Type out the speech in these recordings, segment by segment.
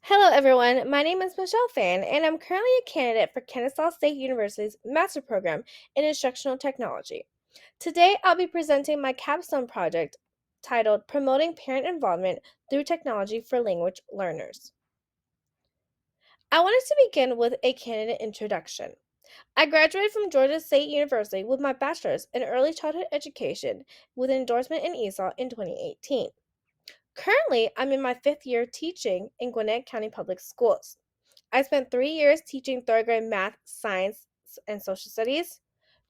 Hello, everyone. My name is Michelle Fan, and I'm currently a candidate for Kennesaw State University's Master Program in Instructional Technology. Today, I'll be presenting my capstone project titled Promoting Parent Involvement Through Technology for Language Learners. I wanted to begin with a candidate introduction. I graduated from Georgia State University with my bachelor's in early childhood education with an endorsement in ESOL in 2018. Currently, I'm in my fifth year teaching in Gwinnett County Public Schools. I spent 3 years teaching third grade math, science, and social studies,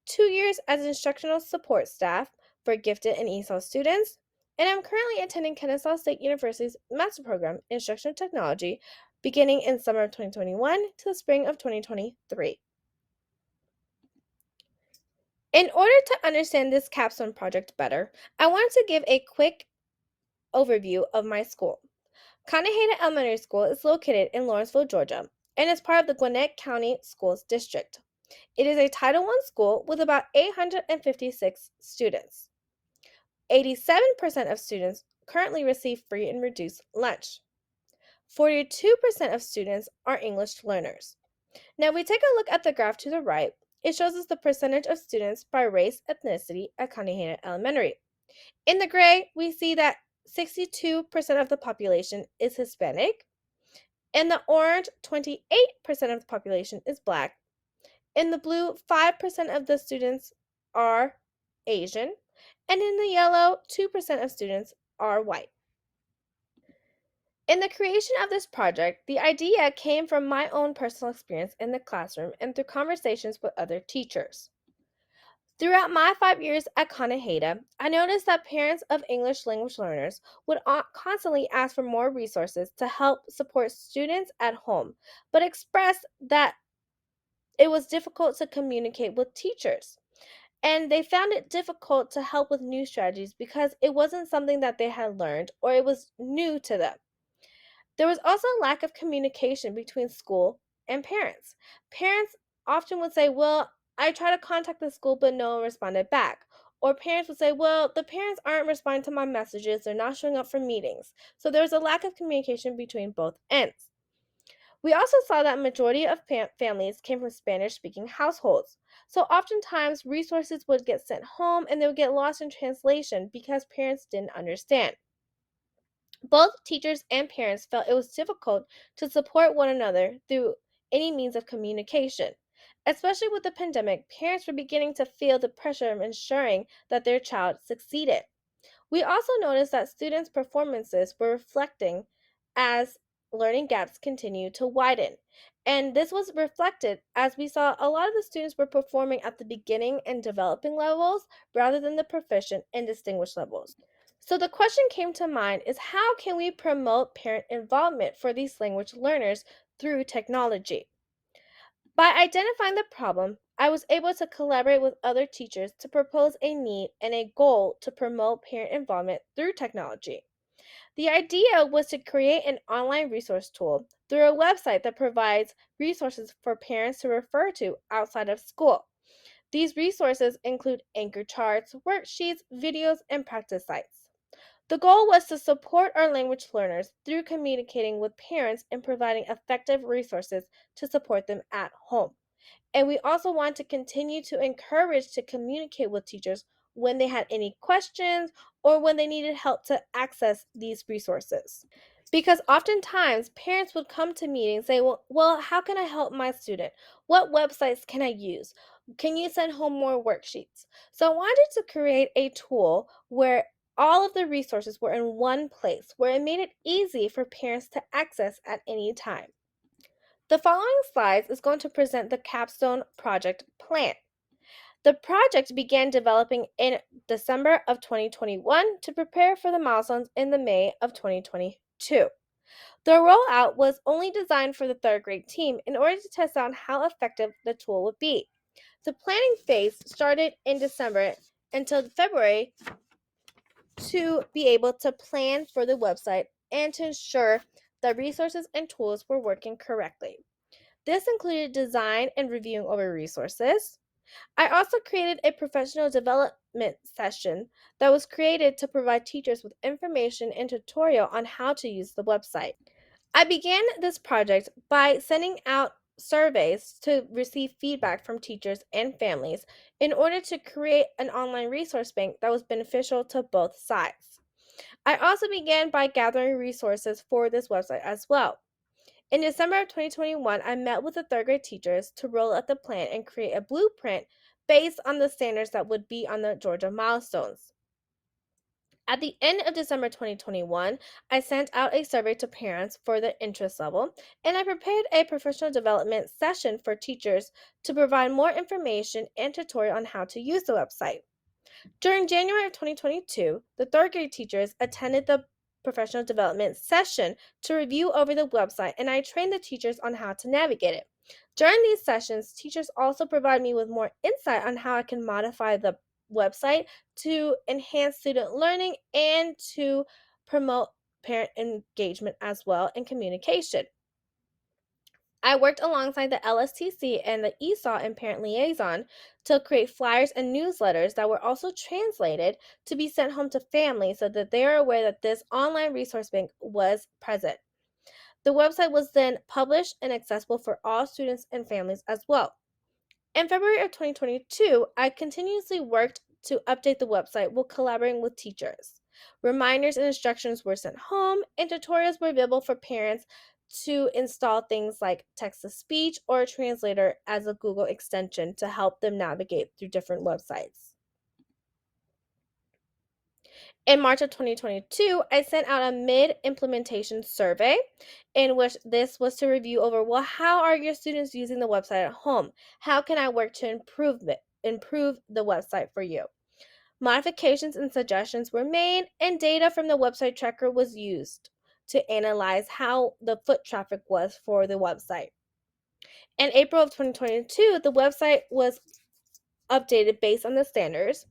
2 years as instructional support staff for gifted and ESOL students, and I'm currently attending Kennesaw State University's Master Program in Instructional Technology beginning in summer of 2021 to the spring of 2023. In order to understand this capstone project better, I wanted to give a quick overview of my school. Conaheda Elementary School is located in Lawrenceville, Georgia, and is part of the Gwinnett County Schools District. It is a Title I school with about 856 students. 87% of students currently receive free and reduced lunch. 42% of students are English learners. Now, if we take a look at the graph to the right, it shows us the percentage of students by race, ethnicity at Conaheda Elementary. In the gray, we see that 62% of the population is Hispanic. In the orange, 28% of the population is Black. In the blue, 5% of the students are Asian. And in the yellow, 2% of students are white. In the creation of this project, the idea came from my own personal experience in the classroom and through conversations with other teachers. Throughout my 5 years at Conaheda, I noticed that parents of English language learners would constantly ask for more resources to help support students at home, but expressed that it was difficult to communicate with teachers. And they found it difficult to help with new strategies because it wasn't something that they had learned or it was new to them. There was also a lack of communication between school and parents. Parents often would say, "Well, I tried to contact the school, but no one responded back." Or parents would say, "Well, the parents aren't responding to my messages, they're not showing up for meetings." So there was a lack of communication between both ends. We also saw that majority of families came from Spanish-speaking households. So oftentimes resources would get sent home and they would get lost in translation because parents didn't understand. Both teachers and parents felt it was difficult to support one another through any means of communication. Especially with the pandemic, parents were beginning to feel the pressure of ensuring that their child succeeded. We also noticed that students' performances were reflecting as learning gaps continued to widen. And this was reflected as we saw a lot of the students were performing at the beginning and developing levels rather than the proficient and distinguished levels. So the question came to mind is how can we promote parent involvement for these language learners through technology? By identifying the problem, I was able to collaborate with other teachers to propose a need and a goal to promote parent involvement through technology. The idea was to create an online resource tool through a website that provides resources for parents to refer to outside of school. These resources include anchor charts, worksheets, videos, and practice sites. The goal was to support our language learners through communicating with parents and providing effective resources to support them at home. And we also want to continue to encourage to communicate with teachers when they had any questions or when they needed help to access these resources. Because oftentimes parents would come to me and say, well, how can I help my student? What websites can I use? Can you send home more worksheets? So I wanted to create a tool where all of the resources were in one place, where it made it easy for parents to access at any time. The following slides is going to present the capstone project plan. The project began developing in December of 2021 to prepare for the milestones in the May of 2022. The rollout was only designed for the third grade team in order to test out how effective the tool would be. The planning phase started in December until February to be able to plan for the website and to ensure that resources and tools were working correctly. This included design and reviewing over resources. I also created a professional development session that was created to provide teachers with information and tutorial on how to use the website. I began this project by sending out surveys to receive feedback from teachers and families in order to create an online resource bank that was beneficial to both sides. I also began by gathering resources for this website as well. In December of 2021, I met with the third grade teachers to roll out the plan and create a blueprint based on the standards that would be on the Georgia milestones. At the end of December 2021, I sent out a survey to parents for their interest level, and I prepared a professional development session for teachers to provide more information and tutorial on how to use the website. During January of 2022, the third grade teachers attended the professional development session to review over the website, and I trained the teachers on how to navigate it. During these sessions, teachers also provide me with more insight on how I can modify the website to enhance student learning and to promote parent engagement as well and communication. I worked alongside the LSTC and the ESOL and Parent Liaison to create flyers and newsletters that were also translated to be sent home to families so that they are aware that this online resource bank was present. The website was then published and accessible for all students and families as well. In February of 2022, I continuously worked to update the website while collaborating with teachers. Reminders and instructions were sent home, and tutorials were available for parents to install things like text to speech or a translator as a Google extension to help them navigate through different websites. In March of 2022, I sent out a mid-implementation survey in which this was to review over, well, how are your students using the website at home? How can I work to improve the website for you? Modifications and suggestions were made, and data from the website tracker was used to analyze how the foot traffic was for the website. In April of 2022, the website was updated based on the standards.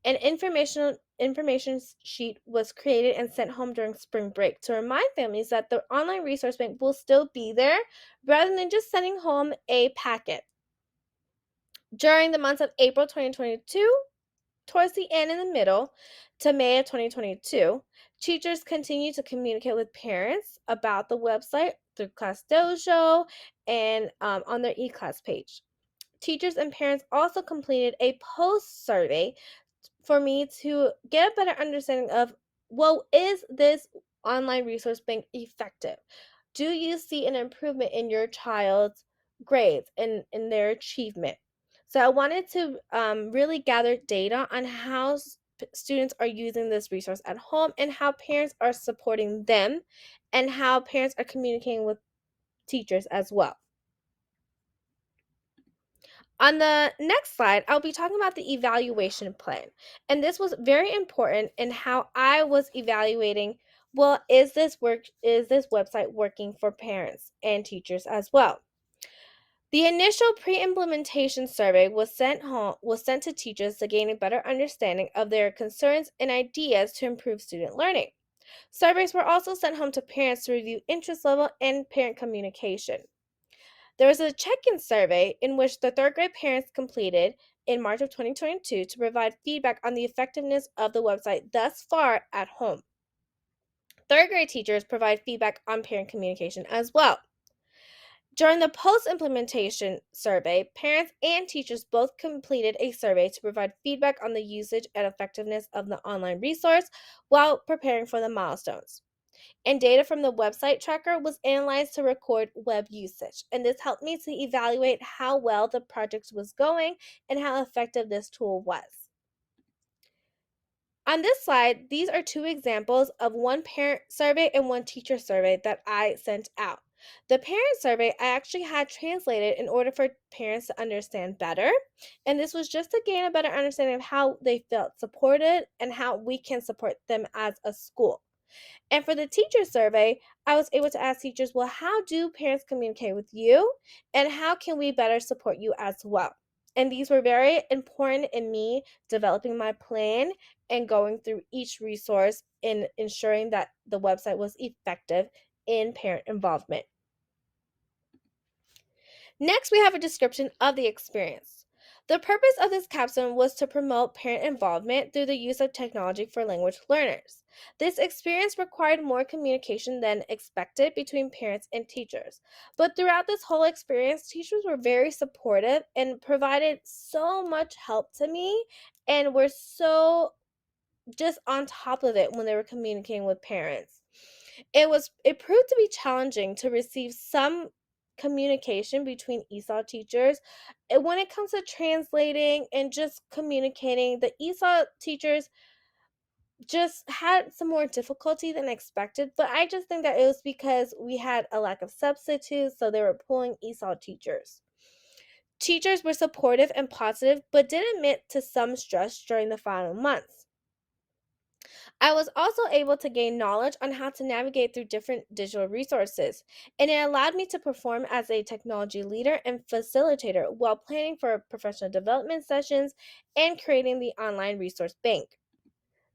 An information sheet was created and sent home during spring break to remind families that the online resource bank will still be there rather than just sending home a packet. During the months of April 2022, towards the end and the middle to May of 2022, teachers continue to communicate with parents about the website through Class Dojo and on their eClass page. Teachers and parents also completed a post survey for me to get a better understanding of, well, is this online resource bank effective? Do you see an improvement in your child's grades and in their achievement? So I wanted to really gather data on how students are using this resource at home and how parents are supporting them and how parents are communicating with teachers as well. On the next slide, I'll be talking about the evaluation plan. And this was very important in how I was evaluating, well, is this website working for parents and teachers as well? The initial pre-implementation survey was sent to teachers to gain a better understanding of their concerns and ideas to improve student learning. Surveys were also sent home to parents to review interest level and parent communication. There was a check-in survey in which the third grade parents completed in March of 2022 to provide feedback on the effectiveness of the website thus far at home. Third grade teachers provide feedback on parent communication as well. During the post-implementation survey, parents and teachers both completed a survey to provide feedback on the usage and effectiveness of the online resource while preparing for the milestones. And data from the website tracker was analyzed to record web usage. And this helped me to evaluate how well the project was going and how effective this tool was. On this slide, these are two examples of one parent survey and one teacher survey that I sent out. The parent survey I actually had translated in order for parents to understand better. And this was just to gain a better understanding of how they felt supported and how we can support them as a school. And for the teacher survey, I was able to ask teachers, well, how do parents communicate with you? And how can we better support you as well? And these were very important in me developing my plan and going through each resource in ensuring that the website was effective in parent involvement. Next, we have a description of the experience. The purpose of this capstone was to promote parent involvement through the use of technology for language learners. This experience required more communication than expected between parents and teachers. But throughout this whole experience, teachers were very supportive and provided so much help to me and were so just on top of it when they were communicating with parents. It proved to be challenging to receive some communication between ESOL teachers. When it comes to translating and just communicating, the ESOL teachers just had some more difficulty than expected, but I just think that it was because we had a lack of substitutes, so they were pulling ESOL teachers. Teachers were supportive and positive, but did admit to some stress during the final months. I was also able to gain knowledge on how to navigate through different digital resources, and it allowed me to perform as a technology leader and facilitator while planning for professional development sessions and creating the online resource bank.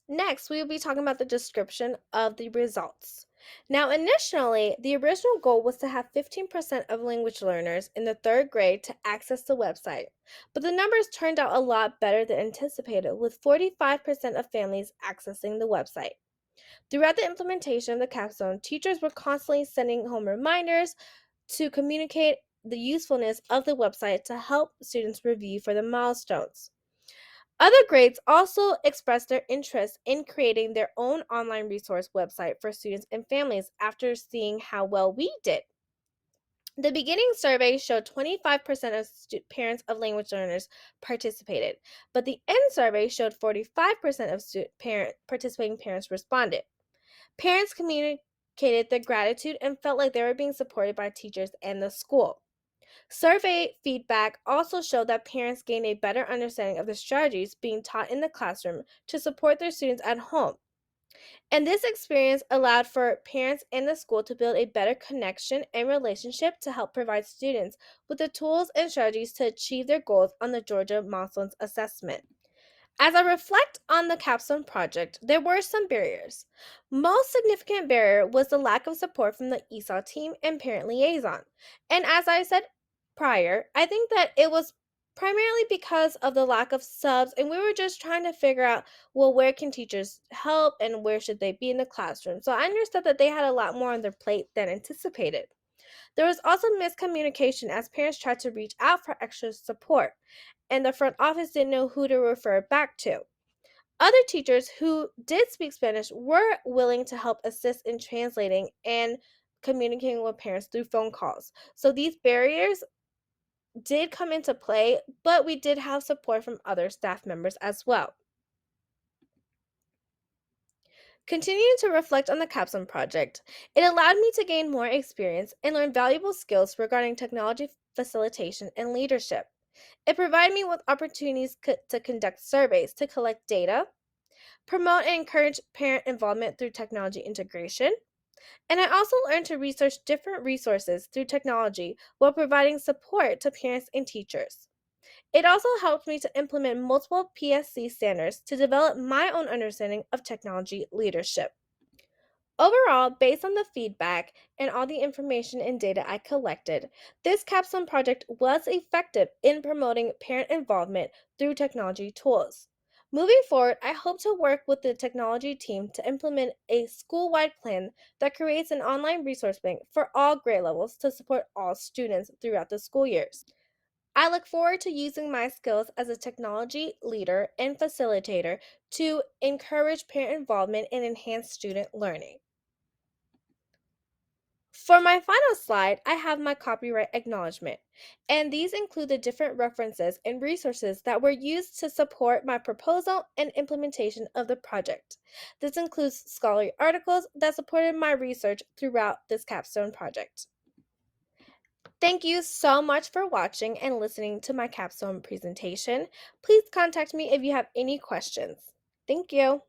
Next, we will be talking about the description of the results. Now, initially, the original goal was to have 15% of language learners in the third grade to access the website, but the numbers turned out a lot better than anticipated, with 45% of families accessing the website. Throughout the implementation of the capstone, teachers were constantly sending home reminders to communicate the usefulness of the website to help students review for the milestones. Other grades also expressed their interest in creating their own online resource website for students and families after seeing how well we did. The beginning survey showed 25% of parents of language learners participated, but the end survey showed 45% of participating parents responded. Parents communicated their gratitude and felt like they were being supported by teachers and the school. Survey feedback also showed that parents gained a better understanding of the strategies being taught in the classroom to support their students at home. And this experience allowed for parents and the school to build a better connection and relationship to help provide students with the tools and strategies to achieve their goals on the Georgia Milestones Assessment. As I reflect on the Capstone project, there were some barriers. Most significant barrier was the lack of support from the ESOL team and parent liaison. And as I said prior, I think that it was primarily because of the lack of subs, and we were just trying to figure out, well, where can teachers help and where should they be in the classroom. So I understood that they had a lot more on their plate than anticipated. There was also miscommunication as parents tried to reach out for extra support, and the front office didn't know who to refer back to. Other teachers who did speak Spanish were willing to help assist in translating and communicating with parents through phone calls. So these barriers did come into play, but we did have support from other staff members as well. Continuing to reflect on the Capstone project, it allowed me to gain more experience and learn valuable skills regarding technology facilitation and leadership. It provided me with opportunities to conduct surveys to collect data, promote and encourage parent involvement through technology integration, and I also learned to research different resources through technology while providing support to parents and teachers. It also helped me to implement multiple PSC standards to develop my own understanding of technology leadership. Overall, based on the feedback and all the information and data I collected, this capstone project was effective in promoting parent involvement through technology tools. Moving forward, I hope to work with the technology team to implement a school-wide plan that creates an online resource bank for all grade levels to support all students throughout the school years. I look forward to using my skills as a technology leader and facilitator to encourage parent involvement and enhance student learning. For my final slide, I have my copyright acknowledgement, and these include the different references and resources that were used to support my proposal and implementation of the project. This includes scholarly articles that supported my research throughout this capstone project. Thank you so much for watching and listening to my capstone presentation. Please contact me if you have any questions. Thank you.